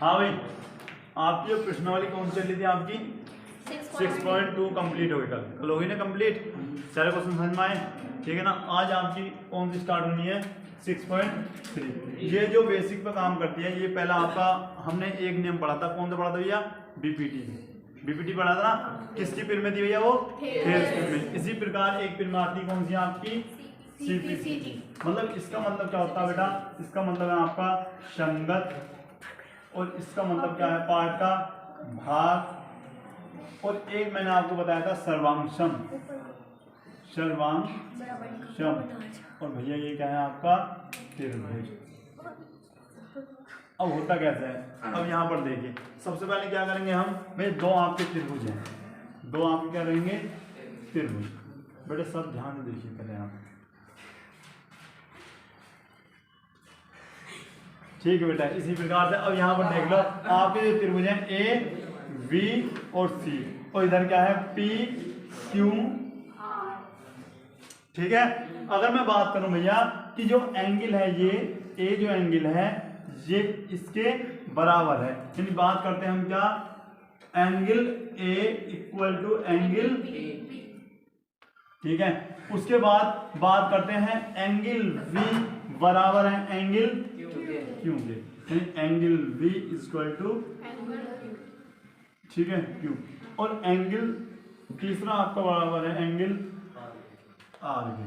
हाँ भाई, आपकी जो प्रश्नावली कौन चल रही थी आपकी 6.2 कंप्लीट हो गई, कल होगी ना कंप्लीट, सारे क्वेश्चन समझ में आए, ठीक है ना। आज आपकी कौन सी स्टार्ट होनी है 6.3। ये जो बेसिक पे काम करती है, ये पहला आपका हमने एक नियम पढ़ा था, कौन सा पढ़ा था भैया, बीपीटी पढ़ा था ना, किसकी पिर में थी भैया वो, थेल्स पिर में। इसी प्रकार एक पिर में आती कौन सी आपकी, सीपीसी। मतलब इसका मतलब क्या होता है बेटा, इसका मतलब है आपका संगत, और इसका मतलब क्या है, पार्ट का भाग, और एक मैंने आपको बताया था सर्वांशम, और भैया ये क्या है आपका त्रिभुज। अब होता कैसे है, अब यहाँ पर देखिए, सबसे पहले क्या करेंगे हम भाई, दो आपके त्रिभुज हैं, दो आप क्या करेंगे त्रिभुज। बेटे सब ध्यान से देखिए पहले आप, ठीक है बेटा। इसी प्रकार से अब यहाँ पर देख लो, आपके जो त्रिभुज हैं ए वी और सी, और इधर क्या है पी क्यू, ठीक है। अगर मैं बात करूं भैया कि जो एंगल है ये ए, जो एंगल है ये इसके बराबर है, यानी बात करते हैं हम क्या, angle A equal to angle B, ठीक है। उसके बाद बात करते हैं एंगल वी बराबर है एंगल क्यू के, एंगल वी इक्वल टू, ठीक है क्यू, और एंगल तीसरा आपका बराबर है एंगल आर के,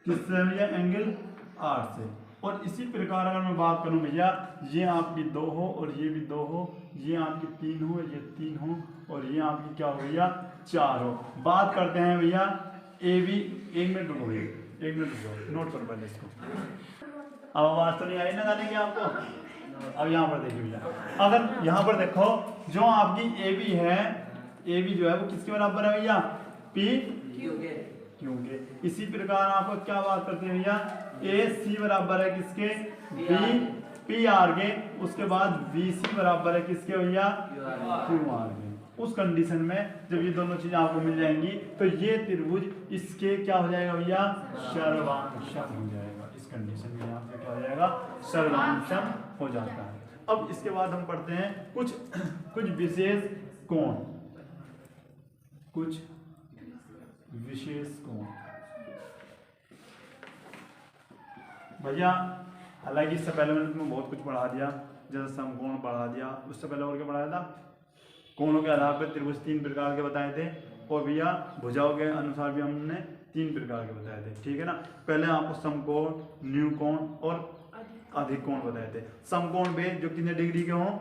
किससे भैया, एंगल आर से। और इसी प्रकार अगर मैं बात करूं भैया, ये आपकी दो हो और ये भी दो हो, ये आपकी तीन हो, ये तीन हो, और ये आपकी क्या हो भैया चार हो। बात करते हैं भैया ए बी, एक मिनट रुको भैया, एक मिनट रुको, नोट करो पहले इसको। अब आवाज तो नहीं आई ना गाने की आपको। अब यहाँ पर देखिए भैया, अगर यहाँ पर देखो जो आपकी ए बी है, ए बी जो है वो किसके बराबर है भैया, पी क्यू के। इसी प्रकार आपको क्या बात करते हैं भैया, ए सी बराबर है किसके, बी पी आर के, उसके बाद बी सी बराबर है किसके भैया, क्यू आर के। उस कंडीशन में जब ये दोनों चीजें आपको मिल जाएंगी तो ये त्रिभुज इसके क्या हो जाएगा भैया, सर्वांशम हो जाएगा। इस कंडीशन में यहाँ पे क्या हो जाएगा, सर्वांशम हो जाता है। अब इसके बाद हम पढ़ते हैं कुछ विशेष कोण, कुछ विशेष कोण भैया। हालांकि इससे पहले मैंने तुम्हें बहुत कुछ पढ़ा दिया, जैसे समकोण पढ़ा दिया, उससे पहले और क्या पढ़ाया था, कोणों के आधार पर त्रिभुज 3 प्रकार के बताए थे, और भैया भुजाओं के अनुसार भी हमने 3 प्रकार के बताए थे, ठीक है ना। पहले आपको समकोण, न्यूकोण और अधिक कोण बताए थे। समकोण वे जो कितने डिग्री के हों,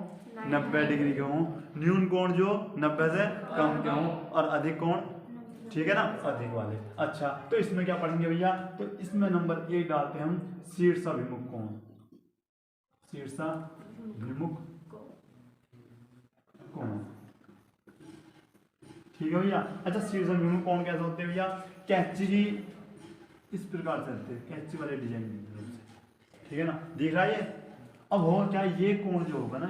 90 डिग्री के हों, न्यून कोण जो 90 से कम के हों, और अधिक कोण, ठीक है ना, अधिक वाले। अच्छा, तो इसमें क्या पढ़ेंगे भैया, तो इसमें नंबर 1 डालते हैं हम शीर्षाभिमुख कोण, शीर्षाभिमुख कोण, ठीक है भैया। अच्छा, शीर्षाभिमुख कोण कैसे होते हैं भैया, कैंची की इस प्रकार से होते हैं, कैंची वाले डिजाइन, ठीक है ना, दिख रहा है ये। अब हो क्या, ये कोण जो होगा ना,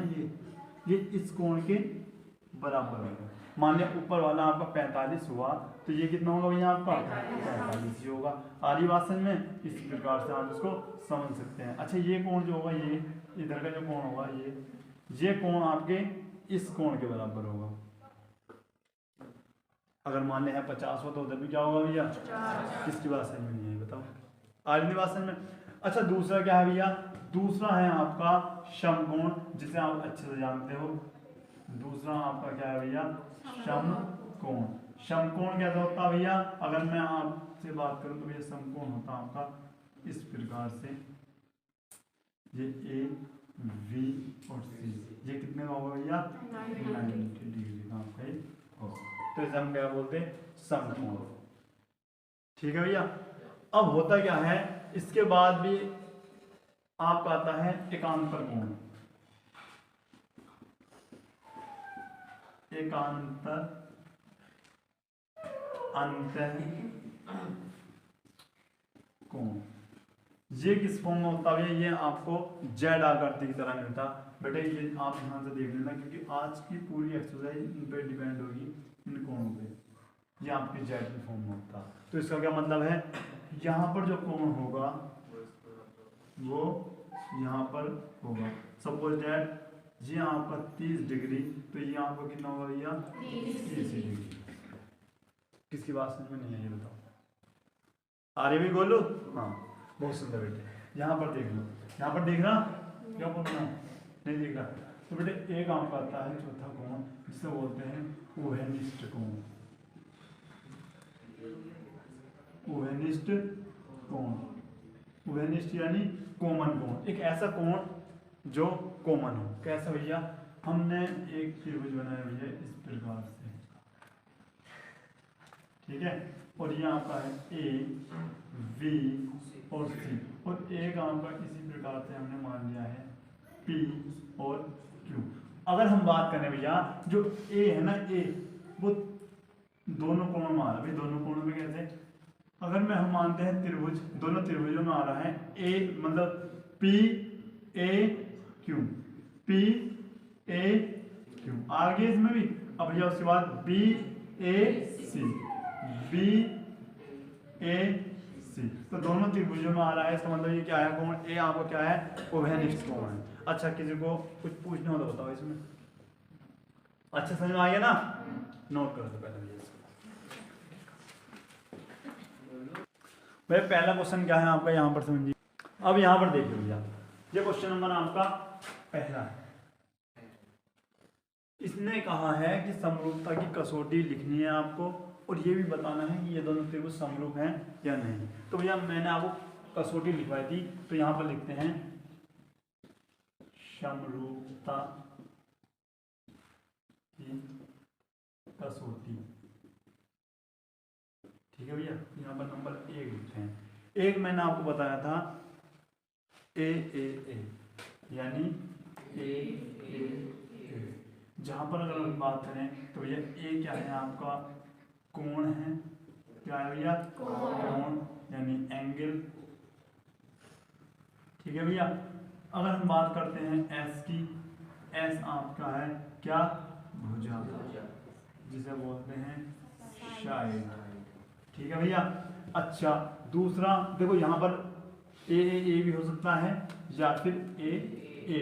ये इस कोण के बराबर होगा। मान लिया ऊपर वाला आपका 45 हुआ, तो ये कितना होगा भैया आपका 45 ही होगा। आर्यवासन में इस प्रकार से आप इसको समझ सकते हैं। अच्छा, ये कोण जो होगा, ये इधर का जो कोण होगा, ये कोण आपके इस कोण के बराबर होगा। अगर मान लिया 50 हो तो उधर भी क्या होगा भैया, किसकी भाषा में नहीं है बताओ, आर्यवासन में। अच्छा, दूसरा क्या है भैया, दूसरा है आपका समकोण, जिसे आप अच्छे से जानते हो। दूसरा आपका क्या है भैया, समकोण। समकोण कैसा होता है भैया, अगर मैं आपसे बात करूं तो भैया समकोण होता है आपका इस प्रकार से, ये ए वी और सी, ये कितने का होगा भैया, 90 डिग्री का आपका ये होगा। तो इसे हम क्या बोलते हैं, समकोण, ठीक है भैया। अब होता क्या है, इसके बाद भी आपका आता है एकांतर कोण, एकांतर अंतर कोण। ये किस फॉर्म में होता है, ये आपको जेड आकृति की तरह मिलता बेटे। ये आप ध्यान से देख लेना, क्योंकि आज की पूरी एक्सरसाइज इन पे डिपेंड होगी, इन कोणों पे। ये आपके जेड की फॉर्म में होता। तो इसका क्या मतलब है, यहाँ पर जो कोण होगा वो यहाँ पर होगा। सपोज सपोज दैट ये आपका 30 डिग्री, तो ये आपका कितना होगा भैया 30 डिग्री। किसकी बात समझ में नहीं है ये बताओ? आ रही भी गोलू? हाँ बहुत सुंदर बेटे। यहाँ पर देख लो, यहाँ पर देख रहा क्या बोल रहा नहीं दिख रहा। तो बेटे एक आपका आता है चौथा कोण, जिसे बोलते हैं ओहेनिस्ट कोण। ओहेनिस्ट कोण, ओहेनिस्ट यानी कॉमन कोण, एक ऐसा कोण जो कॉमन हो। कैसा भैया? हमने एक त्रिभुज बनाया भैया इस प्रकार से, ठीक है, और ये आपका है ए बी और सी, और एक आपका इसी प्रकार से हमने मान लिया है पी और क्यू। अगर हम बात करें भैया जो ए है ना, ए वो दोनों कोणों में आ रहा है। दोनों कोणों में कैसे? अगर मैं हम मानते हैं त्रिभुज, दोनों त्रिभुजों में आ रहा है ए, मतलब P A Q, P A Q आगे इसमें भी। अब भैया उसके बाद बी ए सी, बी ए सी, तो दोनों त्रिभुजों में आ रहा है। इसका मतलब ये क्या है? कोण ए आपको क्या है? ओहेनिस्ट कोण है। अच्छा किसी को कुछ पूछना हो तो बताओ इसमें। अच्छा समझ में आ गया ना? नोट करो तो पहले भाई पहला क्वेश्चन क्या है आपका यहाँ पर समझिए। अब यहाँ पर देखिए भैया, ये क्वेश्चन नंबर आपका पहला है। इसने कहा है कि समरूपता की कसौटी लिखनी है आपको, और ये भी बताना है कि ये दोनों त्रिभुज समरूप हैं या नहीं। तो भैया मैंने आपको कसौटी लिखवाई थी, तो यहाँ पर लिखते हैं समरूपता की कसौटी, ठीक है भैया। यहाँ पर नंबर 1 लिखते हैं। एक मैंने आपको बताया था ए यानी ए, जहाँ पर अगर हम बात करें तो भैया ए क्या है आपका? कोण है। क्या है भैया? कोण यानी एंगल, ठीक है भैया। अगर हम बात करते हैं एस की, एस आपका है क्या? भुजा, जिसे बोलते हैं साइड, ठीक है भैया। अच्छा दूसरा देखो, यहाँ पर ए भी हो सकता है या फिर ए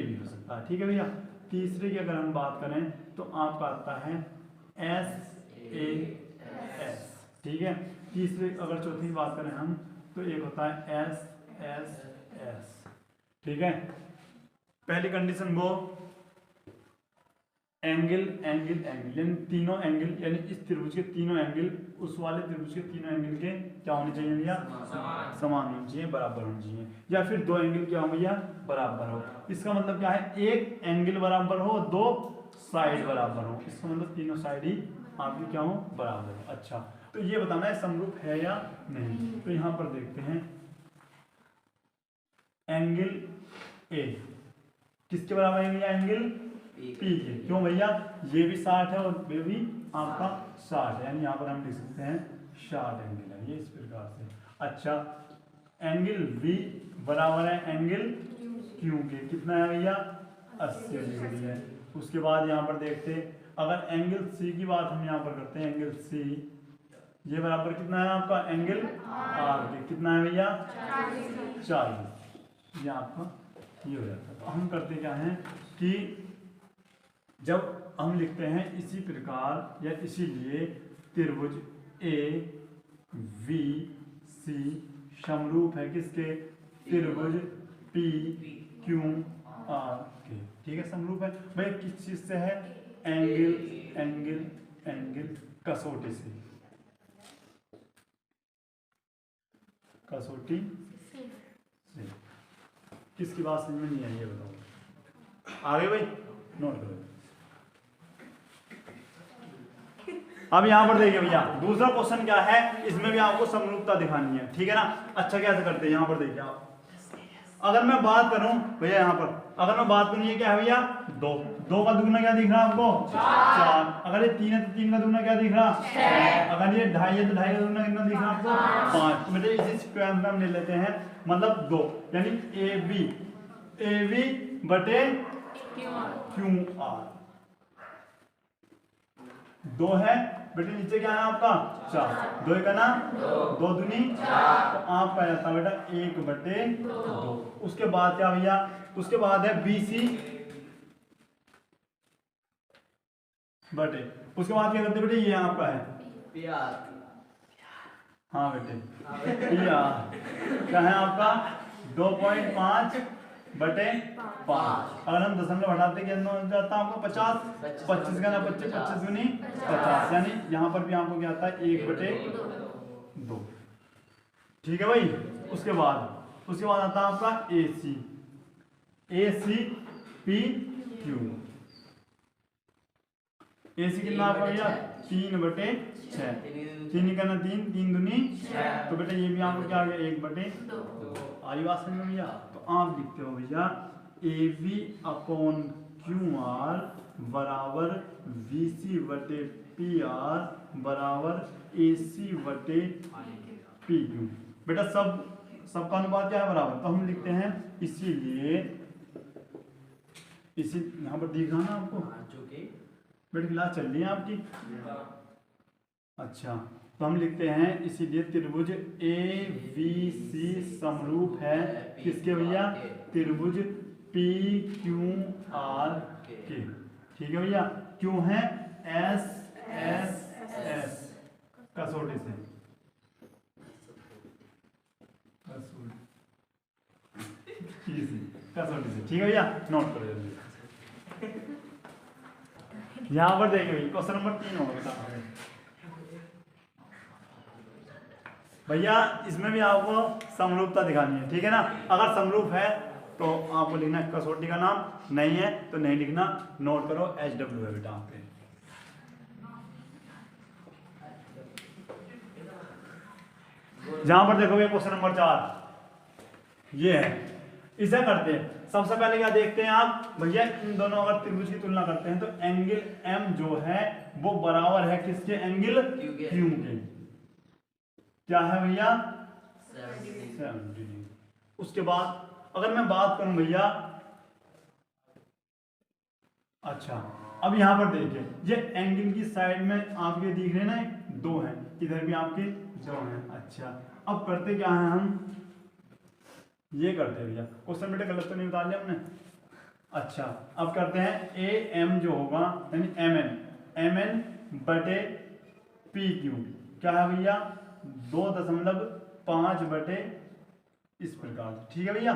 भी हो सकता है, ठीक है भैया। तीसरे की अगर हम बात करें तो आपका आता है एस, ठीक है। तीसरे अगर चौथी बात करें हम तो एक होता है एस, ठीक है। पहली कंडीशन वो एंगल यानी तीनों एंगल, यानी इस त्रिभुज के तीनों एंगल उस वाले त्रिभुज के तीनों एंगल के क्या होने चाहिए भैया? समान होने चाहिए, बराबर होने चाहिए। या फिर दो एंगल क्या हो भैया? बराबर हो। इसका मतलब क्या है? एक एंगल बराबर हो, दो साइड बराबर हो। इसका मतलब तीनों साइड ही आपकी क्या हो? बराबर हो। अच्छा तो ये बताना है समरूप है या नहीं। तो यहाँ पर देखते हैं एंगल ए किसके बराबर है भैया? एंगल पी के। क्यों भैया? ये भी 60 है और ये भी आपका 60 है, यानी यहाँ पर हम लिख सकते हैं 60 एंगल है, ये इस प्रकार से। अच्छा एंगल बी बराबर है एंगल क्यू के। कितना है भैया? 80 डिग्री है। उसके बाद यहाँ पर देखते अगर एंगल सी की बात हम यहाँ पर करते हैं, एंगल सी ये बराबर कितना है आपका? एंगल आर के। कितना है भैया? 40। ये आपका ये हो जाता है। तो हम करते क्या हैं कि जब हम लिखते हैं इसी प्रकार या इसीलिए त्रिभुज ए वी सी समरूप है किसके? त्रिभुज पी क्यू आर के, ठीक है, समरूप है। भाई किस चीज से है? एंगल कसौटी से, कसौटी से। किसकी बात समझ में नहीं आई ये बताओ। आगे भाई नोट करो। अब यहाँ पर देखिए भैया दूसरा क्वेश्चन क्या है, इसमें भी आपको समरूपता दिखानी है, ठीक है ना। अच्छा कैसे करते हैं यहाँ पर देखिए आप। अगर मैं बात करूं भैया यहाँ पर, अगर मैं बात करूं ये क्या है भैया? 2 का दुगना क्या दिख रहा है आपको? 4। अगर ये 3 है तो 3 का दुगना क्या दिख रहा? 6। अगर ये 2.5 है तो 2.5 का दुगना कितना दिख रहा है आपको? 5। तो बेटे इसी स्क्वायर में हम ले लेते हैं, मतलब 2 यानी ए बी बटे क्यू आर। 2 है बेटे, नीचे क्या है आपका? 4। 2 का ना 2 दूनी 4, तो आपका आता बेटा 1/2। उसके बाद क्या भैया? उसके बाद है BC बटे उसके बाद क्या करते बेटे, ये आपका है PR। हाँ बेटे PR क्या है आपका 2.5 बटे 5। अगर हम दशमलव हटाते क्या जाता है आपको 50, 25 का ना 25, 25 दूनी 50, यानी यहाँ पर भी आपको क्या आता है 1 बटे 2। ठीक है भाई। उसके बाद आता है आपका AC PQ। AC कितना आपका भैया 3 बटे 6, 3 का ना 3, 3 दूनी, तो बेटा ये भी आपको क्या आ गया 1 बटे 2। आई बात समझ में भैया। तो आप लिखते हो भैया AB अपॉन QR बराबर VC बटे PR बराबर AC बटे PQ। बेटा सबका अनुपात क्या है बराबर, तो हम लिखते हैं इसीलिए यहाँ पर दिख रहा ना आपको बेटा क्लास चल रही है आपकी। अच्छा तो हम लिखते हैं इसीलिए त्रिभुज ABC समरूप है किसके भैया, त्रिभुज PQR के। ठीक है भैया, क्यों है SSS कसौटी से, कसौटी से। ठीक है भैया, नोट करो जल्दी। यहाँ पर देखिए क्वेश्चन नंबर 3 होगा भैया, इसमें भी आपको समरूपता दिखानी है। ठीक है ना, अगर समरूप है तो आपको लिखना है कसौटी का नाम, नहीं है तो नहीं लिखना। नोट करो HW है बेटा आपके। जहां पर देखो ये क्वेश्चन नंबर 4 ये है, इसे करते हैं। सबसे पहले क्या देखते हैं आप भैया, इन दोनों अगर त्रिभुज की तुलना करते हैं तो एंगल M जो है वो बराबर है किसके, एंगल Q के। क्या है भैया 70। उसके बाद अगर मैं बात करूं भैया, अच्छा अब यहां पर देखिए ये एंगल की साइड में आपके दिख रहे ना 2 हैं, इधर भी आपके 2 हैं। अच्छा अब करते क्या है, हम ये करते हैं भैया, क्वेश्चन बेटा गलत तो नहीं बता लिया हमने। अच्छा अब करते हैं AM जो होगा यानी MN बटे PQ क्या है भैया 2.5 बटे इस प्रकार। ठीक है भैया,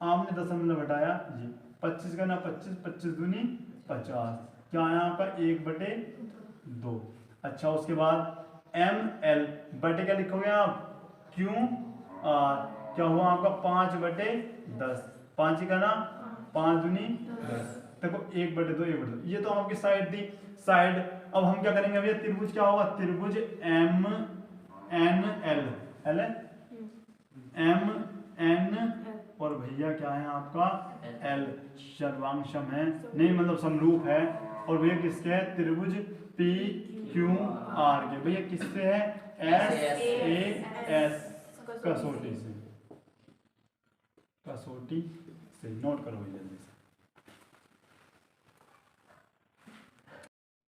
आपने दशमलव घटाया ये 25 का ना 25, 25 दूनी 50, क्या आया आपका 1 बटे 2। अच्छा उसके बाद ML बटे क्या लिखोगे आप QR, क्या हुआ आपका 5 बटे 10, 5 का ना 5 दूनी 10, देखो 1 बटे 2, 1 बटे 2। ये तो आपकी साइड थी साइड। अब हम क्या करेंगे भैया, त्रिभुज क्या होगा, त्रिभुज MNL MN और भैया क्या है आपका L, सर्वांशम है नहीं मतलब समरूप है, और भैया किसके है, त्रिभुज PQR के। भैया किससे है, SAS कसौटी से, कसौटी से। नोट करो भैया जल्दी से।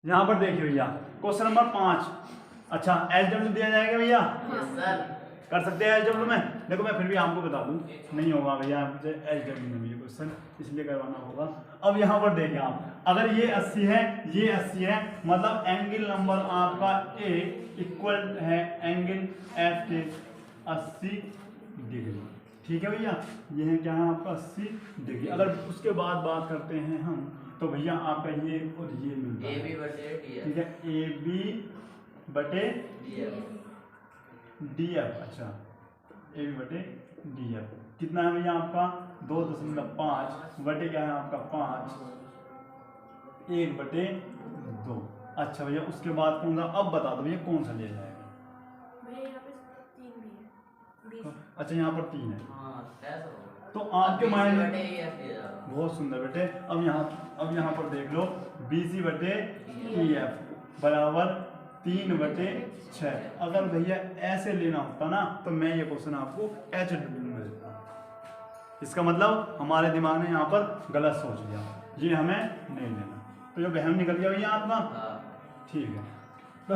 यहां पर देखिए भैया क्वेश्चन नंबर 5। अच्छा HW दिया जाएगा भैया, कर सकते हैं HW में। देखो मैं फिर भी आपको बता दूं नहीं होगा भैया आपसे HW में ये क्वेश्चन, इसलिए करवाना होगा। अब यहाँ पर देखें आप, अगर ये 80 है ये 80 है, मतलब एंगल नंबर आपका A इक्वल है एंगल F के 80 डिग्री। ठीक है भैया, ये है क्या है आपका 80 डिग्री। अगर उसके बाद बात करते हैं हम तो भैया आपका ये और ये मिलता है। ठीक है AB बटे DF। अच्छा AB बटे DF कितना है भैया आपका 2.5 बटे क्या है आपका 5, 1 बटे 2। अच्छा भैया उसके बाद कौन सा, अब बता दो भैया कौन सा लिया जाएगा। अच्छा यहाँ पर 3 है तो आपके माइंड में बहुत सुंदर बेटे। अब यहाँ पर देख लो BC बटे EF बराबर 3 बटे 6। अगर भैया ऐसे लेना होता ना तो मैं ये क्वेश्चन आपको HW में देता। इसका मतलब हमारे दिमाग ने यहाँ पर गलत सोच लिया, ये हमें नहीं लेना, तो जो बहम निकल गया भैया आपका। ठीक है तो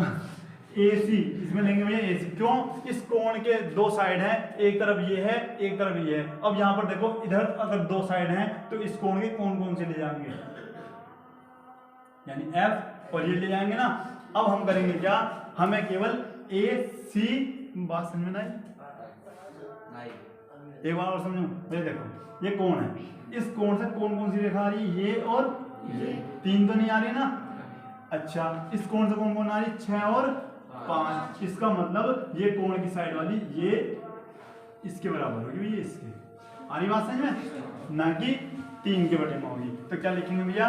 AC इसमें लेंगे भैया AC, क्यों, इस कोण के 2 साइड हैं, एक तरफ ये है एक तरफ ये है। अब यहाँ पर देखो इधर अगर 2 साइड हैं तो इस कोण के कौन कौन से ले जाएंगे, यानी एफ और ये ले जाएंगे ना। अब हम करेंगे क्या, हमें केवल ए सी, बात समझ में नहीं, एक बार और समझो। ये देखो ये कोण है, इस कोण से कौन कौन सी रेखा आ रही है, ये और ये, तीन तो नहीं आ रही ना। अच्छा इस कोण से कौन कौन आ रही, 6 और 5। इसका मतलब ये कोण की साइड वाली ये इसके बराबर होगी भैया, इसके। आ रही बात समझ में, ना कि 3 के बटे में होगी। तो क्या लिखेंगे भैया,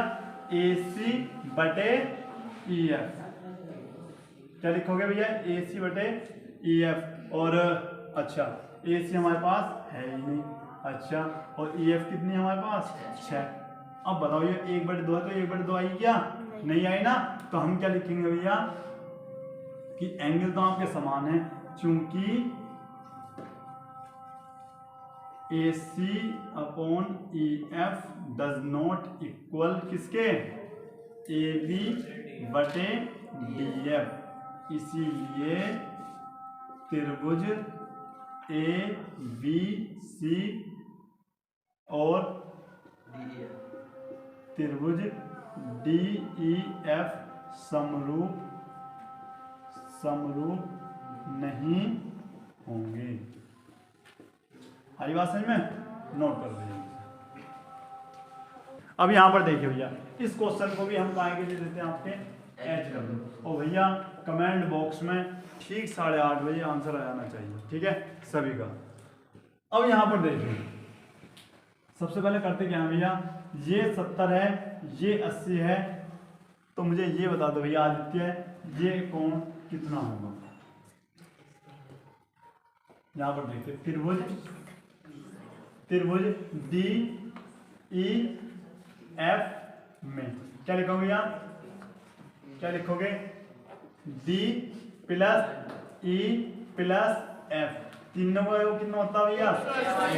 ए सी बटे ई एफ। क्या लिखोगे भैया, ए सी बटे ई एफ। और अच्छा ए सी हमारे पास है ही नहीं, अच्छा और ई एफ कितनी है हमारे पास, 6। अब बताओ ये 1/2 है, तो 1/2 आई क्या, नहीं आई ना। तो हम क्या लिखेंगे भैया कि एंगल तो आपके समान है, चूंकि A C upon E F does not equal किसके, ए बी बटे डी एफ। इसीलिए त्रिभुज ए बी सी और त्रिभुज डी ई एफ समरूप नहीं होंगे। आई बात समझ में, नोट कर दीजिए। अब यहां पर देखिए भैया, इस क्वेश्चन को भी हम पाएंगे दे देते हैं आपके एच डब्ल्यू। और भैया कमेंट बॉक्स में ठीक 8:30 बजे आंसर आ जाना चाहिए, ठीक है सभी का। अब यहां पर देखिए, सबसे पहले करते क्या है भैया, ये 70 है, ये 80 है, तो मुझे ये बता दो भैया आदित्य, ये कोण कितना होगा। यहां पर देखते त्रिभुज डी ई एफ में क्या लिखोगे भैया, क्या लिखोगे, D plus E plus F, तीनों का कितना होता है भैया,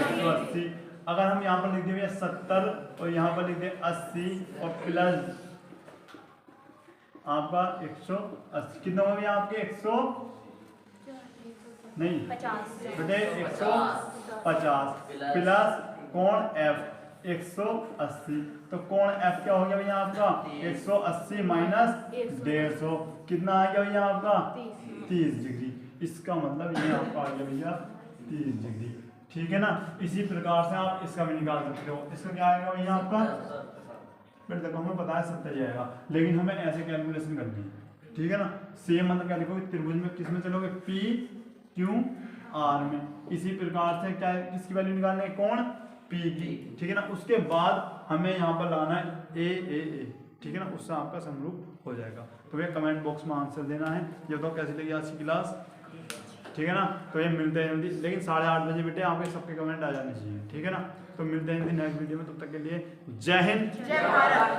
180। अगर हम यहाँ पर लिख दें 70 और यहाँ पर लिख दें 80 और प्लस आपका 180, कितना होगा भैया आपके 100 नहीं बेटे 150 प्लस कोण एफ 180। तो कोण एफ क्या हो गया भैया आपका 180 माइनस 150, कितना आ गया भैया आपका 30 डिग्री। इसका मतलब ये आपका आ गया भैया 30 डिग्री, ठीक है ना। इसी प्रकार से आप इसका भी निकाल सकते हो। इसका क्या आएगा भैया आपका, फिर देखो हमें पता है 70 जाएगा, लेकिन हमें ऐसे कैलकुलेशन करनी है, ठीक है ना। सेम मतलब क्या लिखोगे, त्रिभुज में किस में चलोगे, पी क्यू आर में। इसी प्रकार से क्या किसकी वैल्यू निकालनी है, कोण पी की, ठीक है ना। उसके बाद हमें यहाँ पर लाना है ए, ठीक है ना, उससे आपका समरूप हो जाएगा। तो भैया कमेंट बॉक्स में आंसर देना है। ये बताओ कैसी लगी आज की क्लास, ठीक है ना। तो ये मिलते हैं जल्दी, लेकिन 8:30 बजे बेटे आपके सबके कमेंट आ जाने चाहिए, ठीक है ना। तो मिलते हैं नेक्स्ट वीडियो में, तब तक के लिए जय हिंद जय भारत।